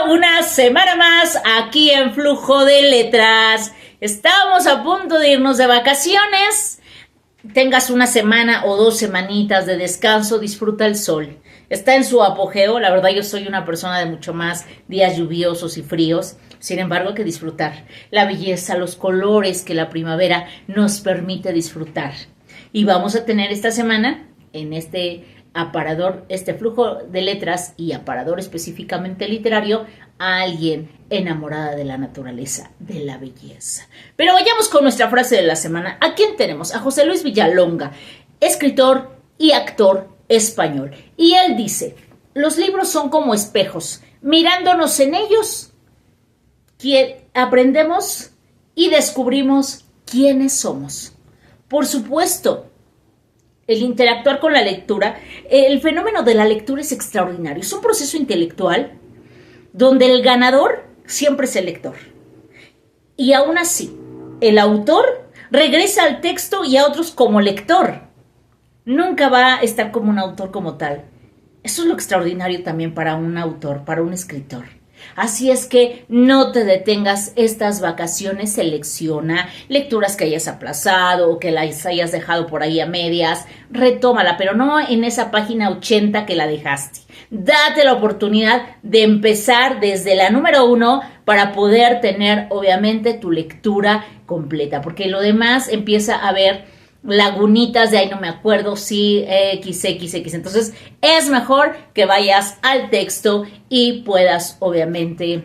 una semana más aquí en Flujo de Letras. Estamos a punto de irnos de vacaciones. Tengas una semana o 2 semanitas de descanso, disfruta el sol. Está en su apogeo, la verdad yo soy una persona de mucho más días lluviosos y fríos. Sin embargo, hay que disfrutar la belleza, los colores que la primavera nos permite disfrutar. Y vamos a tener esta semana en este aparador, este Flujo de Letras y aparador específicamente literario, a alguien enamorada de la naturaleza, de la belleza. Pero vayamos con nuestra frase de la semana. ¿A quién tenemos? A José Luis Villalonga, escritor y actor español. Y él dice: los libros son como espejos, mirándonos en ellos, aprendemos y descubrimos quiénes somos. Por supuesto, el interactuar con la lectura, el fenómeno de la lectura es extraordinario. Es un proceso intelectual donde el ganador siempre es el lector. Y aún así, el autor regresa al texto y a otros como lector. Nunca va a estar como un autor como tal. Eso es lo extraordinario también para un autor, para un escritor. Así es que no te detengas estas vacaciones, selecciona lecturas que hayas aplazado o que las hayas dejado por ahí a medias, retómala, pero no en esa página 80 que la dejaste. Date la oportunidad de empezar desde la número 1 para poder tener obviamente tu lectura completa, porque lo demás empieza a haber lagunitas de ahí no me acuerdo, sí, X. Entonces es mejor que vayas al texto y puedas obviamente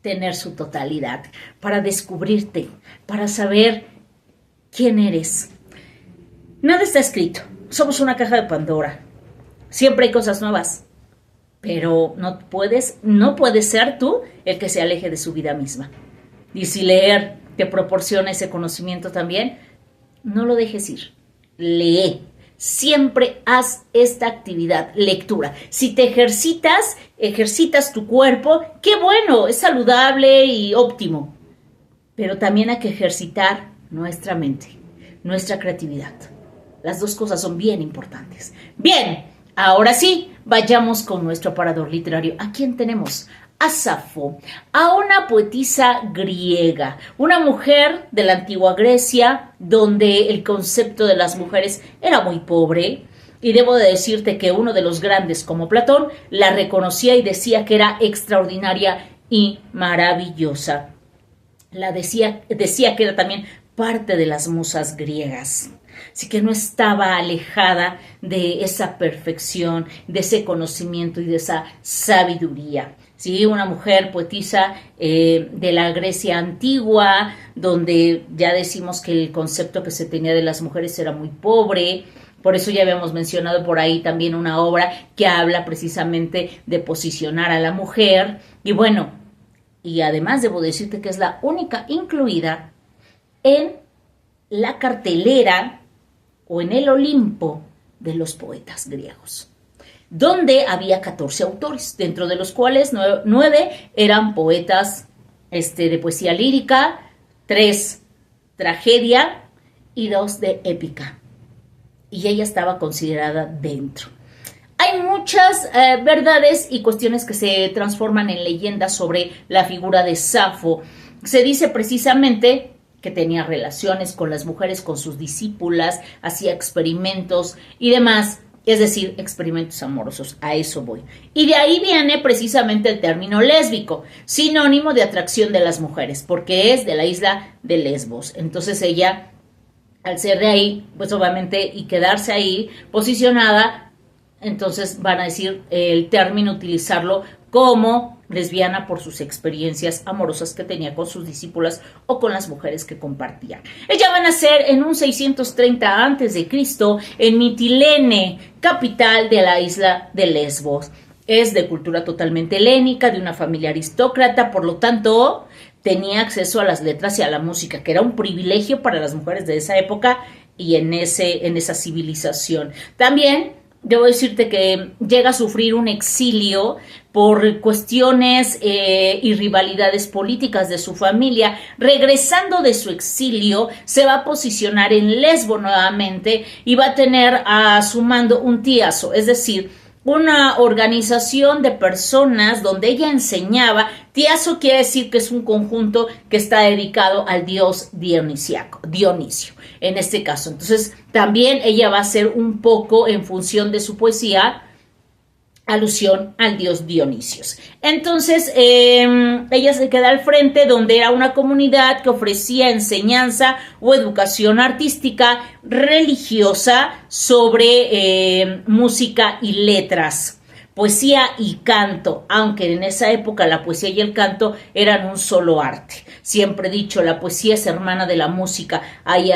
tener su totalidad para descubrirte, para saber quién eres. Nada está escrito, somos una caja de Pandora, siempre hay cosas nuevas, pero no puedes ser tú el que se aleje de su vida misma. Y si leer te proporciona ese conocimiento también, no lo dejes ir, lee, siempre haz esta actividad, lectura. Si te ejercitas tu cuerpo, qué bueno, es saludable y óptimo, pero también hay que ejercitar nuestra mente, nuestra creatividad. Las dos cosas son bien importantes. Bien, ahora sí, vayamos con nuestro aparador literario. ¿A quién tenemos? A Safo, a una poetisa griega, una mujer de la antigua Grecia, donde el concepto de las mujeres era muy pobre, y debo de decirte que uno de los grandes como Platón la reconocía y decía que era extraordinaria y maravillosa. Decía que era también parte de las musas griegas. Así que no estaba alejada de esa perfección, de ese conocimiento y de esa sabiduría. Sí, una mujer poetisa de la Grecia antigua, donde ya decimos que el concepto que se tenía de las mujeres era muy pobre. Por eso ya habíamos mencionado por ahí también una obra que habla precisamente de posicionar a la mujer. Y bueno, y además debo decirte que es la única incluida en la cartelera o en el Olimpo de los poetas griegos, donde había 14 autores, dentro de los cuales 9 eran poetas de poesía lírica, 3 tragedia y 2 de épica. Y ella estaba considerada dentro. Hay muchas verdades y cuestiones que se transforman en leyendas sobre la figura de Safo. Se dice precisamente que tenía relaciones con las mujeres, con sus discípulas, hacía experimentos y demás. Es decir, experimentos amorosos, a eso voy. Y de ahí viene precisamente el término lésbico, sinónimo de atracción de las mujeres, porque es de la isla de Lesbos. Entonces ella, al ser de ahí, pues obviamente, y quedarse ahí posicionada, entonces van a decir el término, utilizarlo como lesbiana por sus experiencias amorosas que tenía con sus discípulas o con las mujeres que compartían. Ella va a nacer en un 630 a.C. en Mitilene, capital de la isla de Lesbos. Es de cultura totalmente helénica, de una familia aristócrata, por lo tanto tenía acceso a las letras y a la música, que era un privilegio para las mujeres de esa época y en esa civilización. También debo decirte que llega a sufrir un exilio por cuestiones y rivalidades políticas de su familia. Regresando de su exilio, se va a posicionar en Lesbo nuevamente y va a tener a su mando un tiazo, es decir, una organización de personas donde ella enseñaba. Tiazo quiere decir que es un conjunto que está dedicado al dios Dionisio, en este caso. Entonces, también ella va a ser un poco, en función de su poesía, alusión al dios Dionisio. Entonces, ella se queda al frente, donde era una comunidad que ofrecía enseñanza o educación artística religiosa sobre música y letras, poesía y canto, aunque en esa época la poesía y el canto eran un solo arte. Siempre he dicho, la poesía es hermana de la música, hay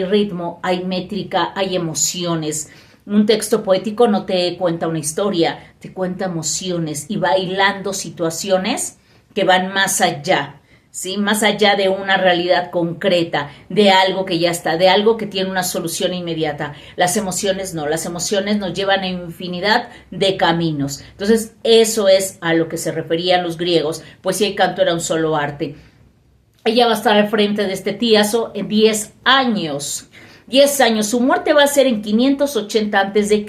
ritmo, hay métrica, hay emociones. Un texto poético no te cuenta una historia, te cuenta emociones y bailando situaciones que van más allá, ¿sí? Más allá de una realidad concreta, de algo que ya está, de algo que tiene una solución inmediata. Las emociones no, las emociones nos llevan a infinidad de caminos. Entonces, eso es a lo que se referían los griegos, poesía y canto era un solo arte. Ella va a estar al frente de este Tiazo en 10 años. 10 años. Su muerte va a ser en 580 a.C.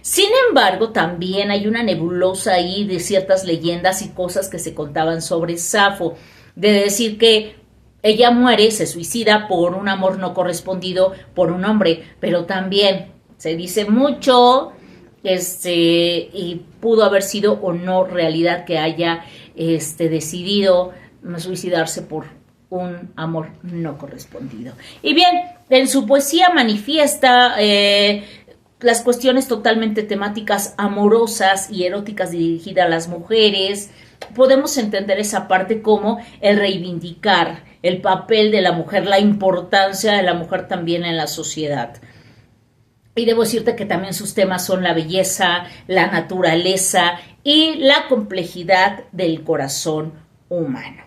Sin embargo, también hay una nebulosa ahí de ciertas leyendas y cosas que se contaban sobre Safo. De decir que ella muere, se suicida por un amor no correspondido por un hombre, pero también se dice mucho, y pudo haber sido o no realidad que haya decidido suicidarse por un amor no correspondido. Y bien, en su poesía manifiesta las cuestiones totalmente temáticas amorosas y eróticas dirigidas a las mujeres. Podemos entender esa parte como el reivindicar el papel de la mujer, la importancia de la mujer también en la sociedad. Y debo decirte que también sus temas son la belleza, la naturaleza y la complejidad del corazón humano.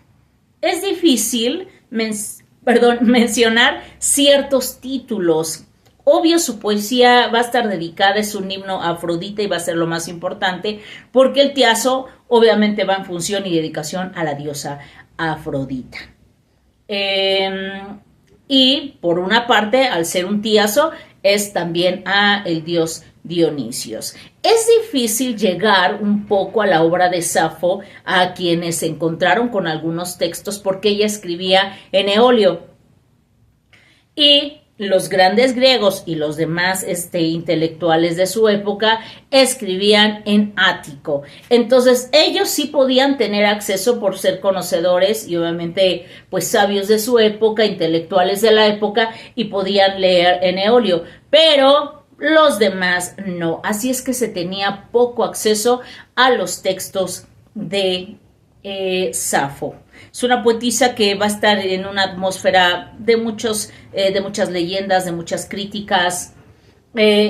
Es difícil mencionar ciertos títulos. Obvio, su poesía va a estar dedicada, es un himno a Afrodita y va a ser lo más importante, porque el Tiazo obviamente va en función y dedicación a la diosa Afrodita. Y por una parte, al ser un Tiazo, es también a el dios Dionisios. Es difícil llegar un poco a la obra de Safo, a quienes se encontraron con algunos textos, porque ella escribía en eolio. Y los grandes griegos y los demás intelectuales de su época escribían en ático. Entonces ellos sí podían tener acceso por ser conocedores y obviamente pues sabios de su época, intelectuales de la época, y podían leer en eolio, pero los demás no. Así es que se tenía poco acceso a los textos de Safo. Es una poetisa que va a estar en una atmósfera de muchas leyendas, de muchas críticas.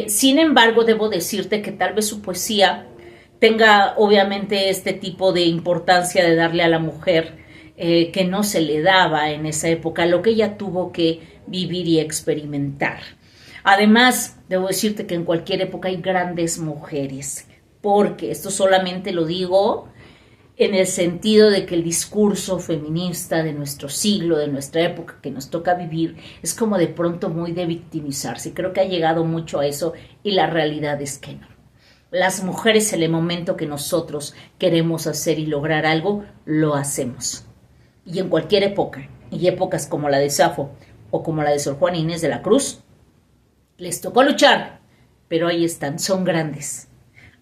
Sin embargo, debo decirte que tal vez su poesía tenga obviamente este tipo de importancia de darle a la mujer que no se le daba en esa época, lo que ella tuvo que vivir y experimentar. Además, debo decirte que en cualquier época hay grandes mujeres, porque esto solamente lo digo en el sentido de que el discurso feminista de nuestro siglo, de nuestra época que nos toca vivir, es como de pronto muy de victimizarse. Creo que ha llegado mucho a eso y la realidad es que no. Las mujeres, en el momento que nosotros queremos hacer y lograr algo, lo hacemos. Y en cualquier época, y épocas como la de Safo o como la de Sor Juana Inés de la Cruz, les tocó luchar, pero ahí están, son grandes.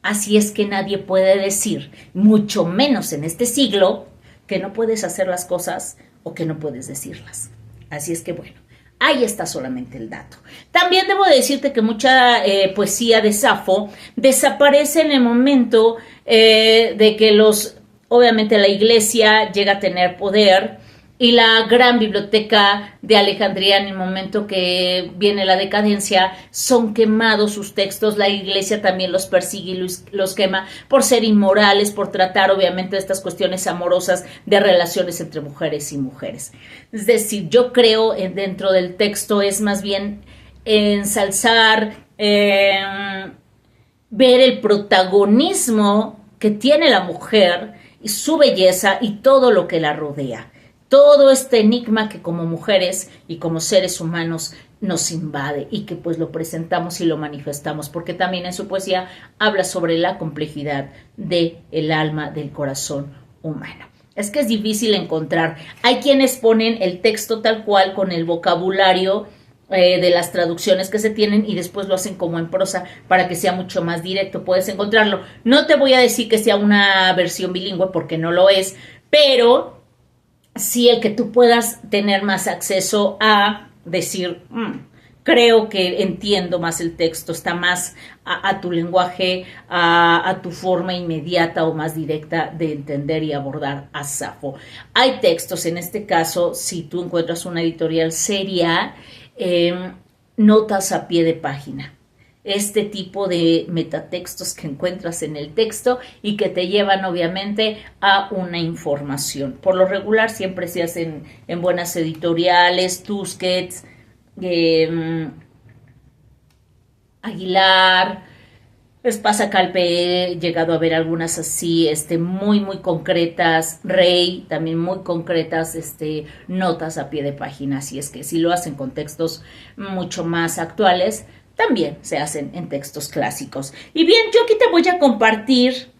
Así es que nadie puede decir, mucho menos en este siglo, que no puedes hacer las cosas o que no puedes decirlas. Así es que bueno, ahí está solamente el dato. También debo decirte que mucha poesía de Safo desaparece en el momento de que obviamente la iglesia llega a tener poder, y la gran biblioteca de Alejandría, en el momento que viene la decadencia, son quemados sus textos. La iglesia también los persigue y los quema por ser inmorales, por tratar obviamente de estas cuestiones amorosas de relaciones entre mujeres y mujeres. Es decir, yo creo dentro del texto es más bien ensalzar, ver el protagonismo que tiene la mujer y su belleza y todo lo que la rodea. Todo este enigma que como mujeres y como seres humanos nos invade y que pues lo presentamos y lo manifestamos, porque también en su poesía habla sobre la complejidad del alma, del corazón humano. Es que es difícil encontrar. Hay quienes ponen el texto tal cual con el vocabulario de las traducciones que se tienen y después lo hacen como en prosa para que sea mucho más directo. Puedes encontrarlo. No te voy a decir que sea una versión bilingüe porque no lo es, pero sí el que tú puedas tener más acceso a decir, creo que entiendo más el texto, está más a tu lenguaje, a tu forma inmediata o más directa de entender y abordar a Safo. Hay textos, en este caso, si tú encuentras una editorial seria, notas a pie de página. Este tipo de metatextos que encuentras en el texto y que te llevan obviamente a una información. Por lo regular siempre se hacen en buenas editoriales, Tusquets, Aguilar, Espasa Calpe, he llegado a ver algunas así, muy, muy concretas, Rey, también muy concretas, notas a pie de página, así es que si lo hacen con textos mucho más actuales, también se hacen en textos clásicos. Y bien, yo aquí te voy a compartir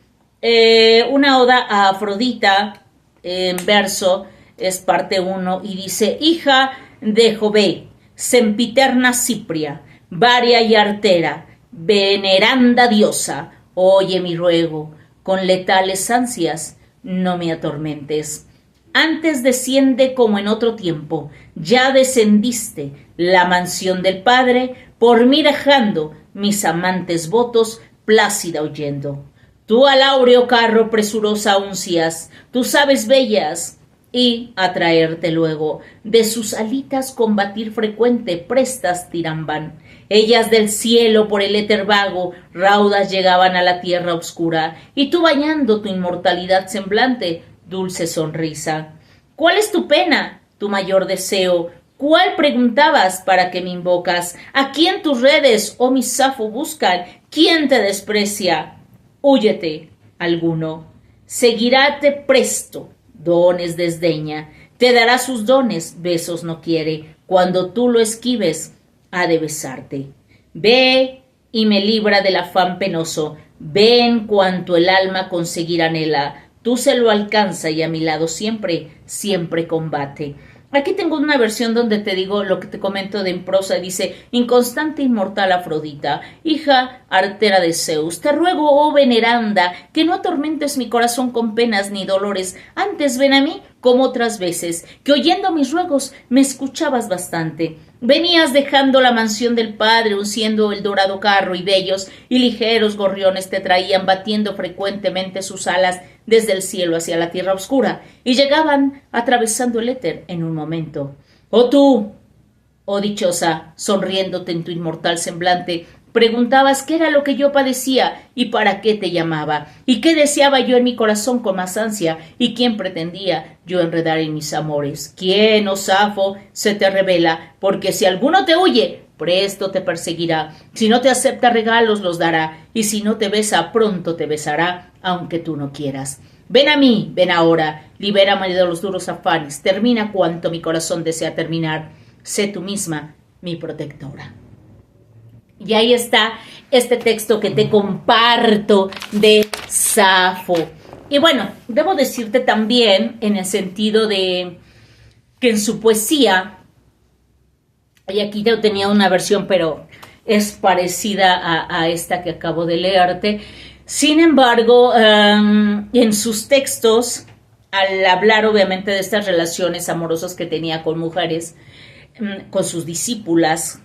una oda a Afrodita en verso, es parte 1, y dice: hija de Jove, sempiterna Cipria, varia y artera, veneranda diosa, oye mi ruego, con letales ansias no me atormentes. Antes desciende como en otro tiempo, ya descendiste la mansión del Padre, por mí dejando mis amantes votos, plácida oyendo. Tú al áureo carro presurosa uncias, tus aves bellas, y atraerte luego, de sus alitas combatir frecuente prestas tiramban. Ellas del cielo por el éter vago, raudas llegaban a la tierra oscura, y tú bañando tu inmortalidad semblante, dulce sonrisa. ¿Cuál es tu pena, tu mayor deseo? ¿Cuál preguntabas para que me invocas? ¿A quién tus redes, oh mi Safo, buscan? ¿Quién te desprecia? Húyete, alguno. Seguiráte presto, dones desdeña. Te dará sus dones, besos no quiere. Cuando tú lo esquives, ha de besarte. Ve y me libra del afán penoso. Ve en cuanto el alma conseguir anhela. Tú se lo alcanza y a mi lado siempre, siempre combate. Aquí tengo una versión donde te digo lo que te comento de en prosa. Dice: inconstante inmortal Afrodita, hija artera de Zeus, te ruego, oh veneranda, que no atormentes mi corazón con penas ni dolores. Antes ven a mí como otras veces, que oyendo mis ruegos me escuchabas bastante. Venías dejando la mansión del Padre, unciendo el dorado carro, y bellos y ligeros gorriones te traían batiendo frecuentemente sus alas desde el cielo hacia la tierra oscura, y llegaban atravesando el éter en un momento. Oh tú, oh dichosa, sonriéndote en tu inmortal semblante, preguntabas qué era lo que yo padecía y para qué te llamaba, y qué deseaba yo en mi corazón con más ansia, y quién pretendía yo enredar en mis amores. ¿Quién, oh Safo, se te revela? Porque si alguno te huye, presto te perseguirá. Si no te acepta regalos, los dará, y si no te besa, pronto te besará, aunque tú no quieras. Ven a mí, ven ahora, libérame de los duros afanes, termina cuanto mi corazón desea terminar. Sé tú misma mi protectora. Y ahí está este texto que te comparto de Safo. Y bueno, debo decirte también en el sentido de que en su poesía, y aquí yo tenía una versión, pero es parecida a esta que acabo de leerte. Sin embargo, en sus textos, al hablar obviamente de estas relaciones amorosas que tenía con mujeres, con sus discípulas,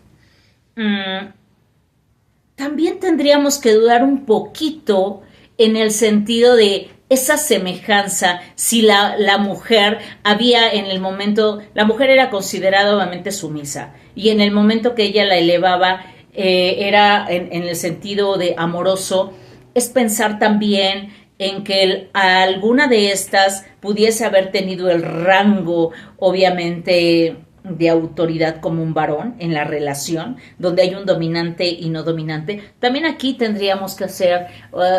también tendríamos que dudar un poquito en el sentido de esa semejanza, si la mujer había en el momento, la mujer era considerada obviamente sumisa, y en el momento que ella la elevaba, era en el sentido de amoroso, es pensar también en que alguna de estas pudiese haber tenido el rango, obviamente, de autoridad como un varón en la relación, donde hay un dominante y no dominante. También aquí tendríamos que hacer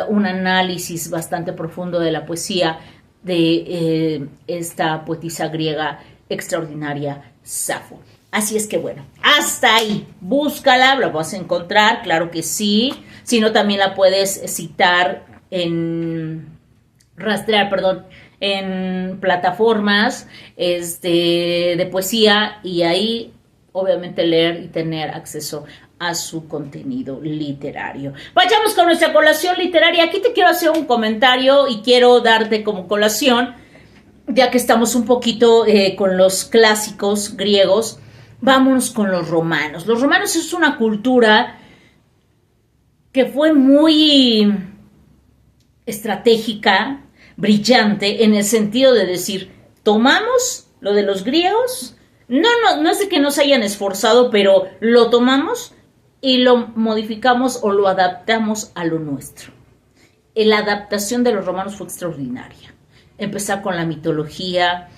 un análisis bastante profundo de la poesía de esta poetisa griega extraordinaria, Safo. Así es que bueno, hasta ahí, búscala, la vas a encontrar, claro que sí. Si no, también la puedes citar rastrear, perdón, en plataformas de poesía y ahí obviamente leer y tener acceso a su contenido literario. Vayamos con nuestra colación literaria. Aquí te quiero hacer un comentario y quiero darte como colación, ya que estamos un poquito con los clásicos griegos, vámonos con los romanos. Los romanos es una cultura que fue muy estratégica, brillante, en el sentido de decir, tomamos lo de los griegos, no es de que no se hayan esforzado, pero lo tomamos y lo modificamos o lo adaptamos a lo nuestro. La adaptación de los romanos fue extraordinaria. Empezar con la mitología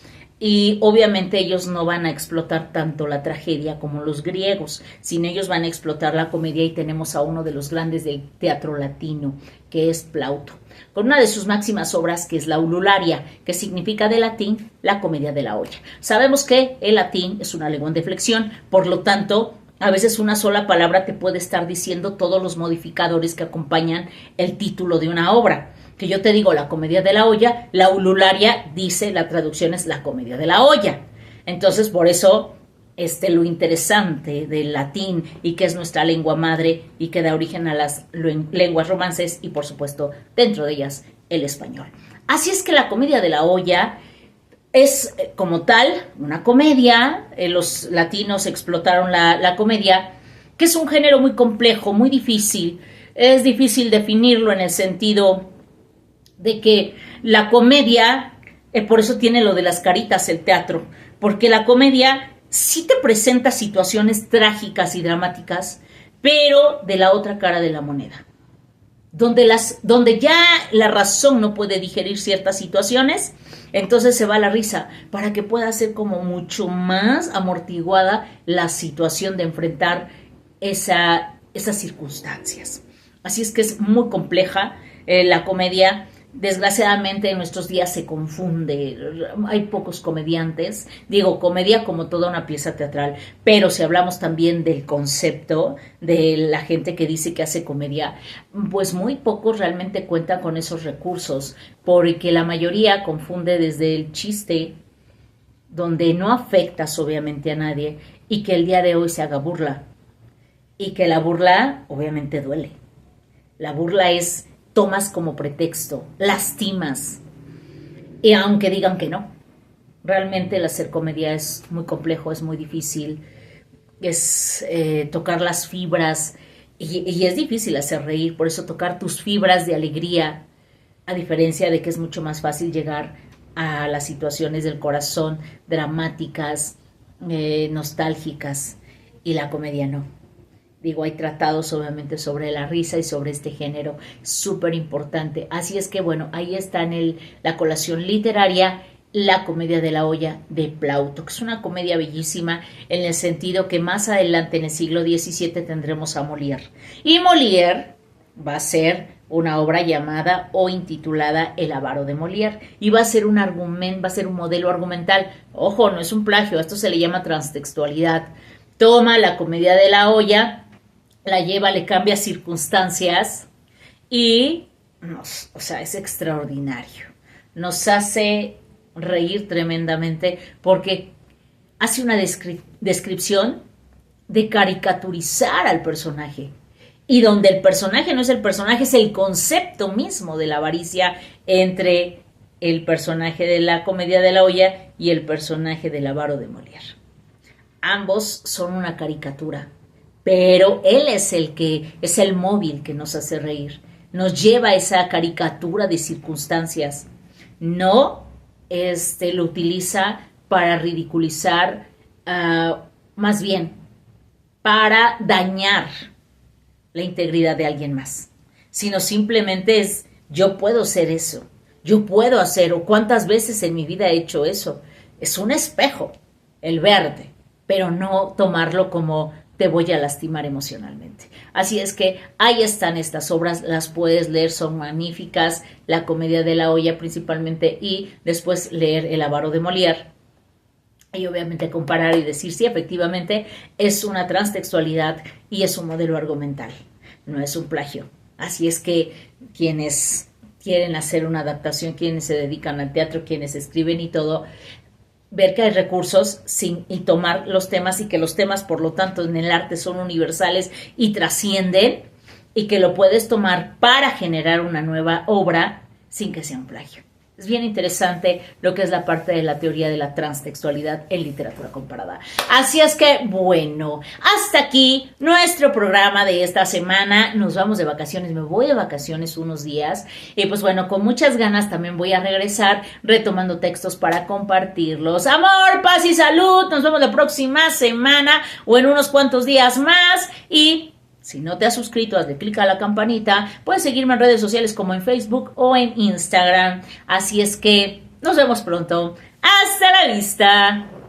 y obviamente ellos no van a explotar tanto la tragedia como los griegos, sino ellos van a explotar la comedia y tenemos a uno de los grandes del teatro latino, que es Plauto, con una de sus máximas obras que es la Ulularia, que significa de latín la comedia de la olla. Sabemos que el latín es una lengua de flexión, por lo tanto, a veces una sola palabra te puede estar diciendo todos los modificadores que acompañan el título de una obra. Que yo te digo la comedia de la olla, la Ulularia dice, la traducción es la comedia de la olla. Entonces, por eso, lo interesante del latín y que es nuestra lengua madre y que da origen a las lenguas romances y, por supuesto, dentro de ellas, el español. Así es que la comedia de la olla es, como tal, una comedia. Los latinos explotaron la comedia, que es un género muy complejo, muy difícil. Es difícil definirlo en el sentido de que la comedia, por eso tiene lo de las caritas el teatro, porque la comedia sí te presenta situaciones trágicas y dramáticas, pero de la otra cara de la moneda, donde ya la razón no puede digerir ciertas situaciones, entonces se va a la risa, para que pueda ser como mucho más amortiguada la situación de enfrentar esas circunstancias. Así es que es muy compleja la comedia. Desgraciadamente en nuestros días se confunde, hay pocos comediantes, digo comedia como toda una pieza teatral, pero si hablamos también del concepto de la gente que dice que hace comedia, pues muy pocos realmente cuentan con esos recursos, porque la mayoría confunde desde el chiste, donde no afectas obviamente a nadie, y que el día de hoy se haga burla, y que la burla obviamente duele. La burla es tomas como pretexto, lastimas, y aunque digan que no, realmente el hacer comedia es muy complejo, es muy difícil, es tocar las fibras, y es difícil hacer reír, por eso tocar tus fibras de alegría, a diferencia de que es mucho más fácil llegar a las situaciones del corazón, dramáticas, nostálgicas, y la comedia no. Digo, hay tratados obviamente sobre la risa y sobre este género, súper importante. Así es que bueno, ahí está en la colación literaria, la comedia de la olla de Plauto, que es una comedia bellísima en el sentido que más adelante en el siglo XVII tendremos a Molière. Y Molière va a ser una obra llamada o intitulada El avaro de Molière, y va a ser un argumento, va a ser un modelo argumental. Ojo, no es un plagio, a esto se le llama transtextualidad. Toma la comedia de la olla, la lleva, le cambia circunstancias y es extraordinario. Nos hace reír tremendamente porque hace una descripción de caricaturizar al personaje, y donde el personaje no es el personaje, es el concepto mismo de la avaricia entre el personaje de la comedia de la olla y el personaje del avaro de Molière. Ambos son una caricatura, pero él es el móvil que nos hace reír, nos lleva a esa caricatura de circunstancias. No lo utiliza para ridiculizar, más bien para dañar la integridad de alguien más, sino simplemente es, yo puedo ser eso, yo puedo hacer, o cuántas veces en mi vida he hecho eso. Es un espejo el verte, pero no tomarlo como te voy a lastimar emocionalmente. Así es que ahí están estas obras, las puedes leer, son magníficas, la comedia de la olla principalmente, y después leer El avaro de Molière. Y obviamente comparar y decir si efectivamente es una transtextualidad y es un modelo argumental, no es un plagio. Así es que quienes quieren hacer una adaptación, quienes se dedican al teatro, quienes escriben y todo, ver que hay recursos y tomar los temas y que los temas, por lo tanto, en el arte son universales y trascienden y que lo puedes tomar para generar una nueva obra sin que sea un plagio. Es bien interesante lo que es la parte de la teoría de la transtextualidad en literatura comparada. Así es que, bueno, hasta aquí nuestro programa de esta semana. Nos vamos de vacaciones, me voy de vacaciones unos días. Y pues bueno, con muchas ganas también voy a regresar retomando textos para compartirlos. Amor, paz y salud. Nos vemos la próxima semana o en unos cuantos días más. Y si no te has suscrito, hazle clic a la campanita. Puedes seguirme en redes sociales como en Facebook o en Instagram. Así es que nos vemos pronto. ¡Hasta la vista!